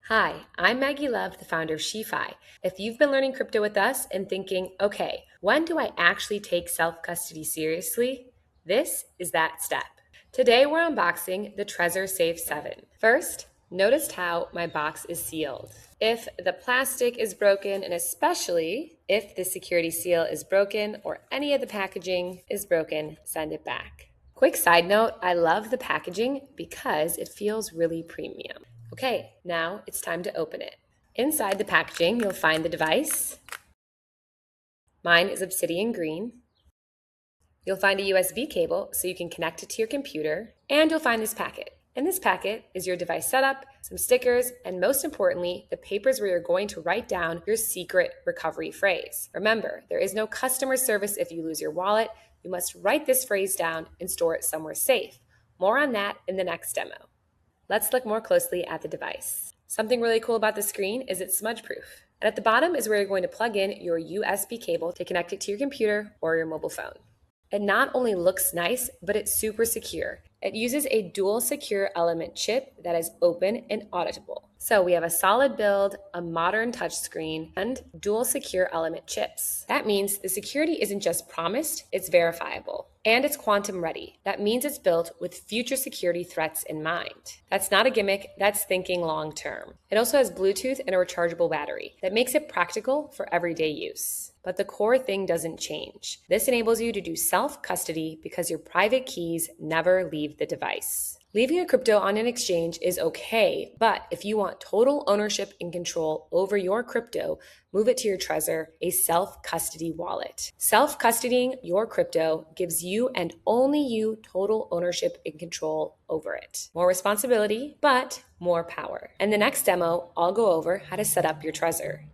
Hi, I'm Maggie Love, the founder of SheFi. If you've been learning crypto with us and thinking, okay, when do I actually take self-custody seriously? This is that step. Today we're unboxing the Trezor Safe 7. First, notice how my box is sealed. If the plastic is broken, and especially if the security seal is broken or any of the packaging is broken, send it back. Quick side note, I love the packaging because it feels really premium. Okay, now it's time to open it. Inside the packaging, you'll find the device. Mine is obsidian green. You'll find a USB cable so you can connect it to your computer, and you'll find this packet. In this packet is your device setup, some stickers, and most importantly, the papers where you're going to write down your secret recovery phrase. Remember, there is no customer service if you lose your wallet. You must write this phrase down and store it somewhere safe. More on that in the next demo. Let's look more closely at the device. Something really cool about the screen is it's smudge proof. And at the bottom is where you're going to plug in your USB cable to connect it to your computer or your mobile phone. It not only looks nice, but it's super secure. It uses a dual secure element chip that is open and auditable. So we have a solid build, a modern touchscreen, and dual secure element chips. That means the security isn't just promised, it's verifiable. And it's quantum ready. That means it's built with future security threats in mind. That's not a gimmick, that's thinking long term. It also has Bluetooth and a rechargeable battery that makes it practical for everyday use. But the core thing doesn't change. This enables you to do self-custody because your private keys never leave the device. Leaving your crypto on an exchange is okay, but if you want total ownership and control over your crypto, move it to your Trezor, a self-custody wallet. Self-custodying your crypto gives you and only you total ownership and control over it. More responsibility, but more power. In the next demo, I'll go over how to set up your Trezor.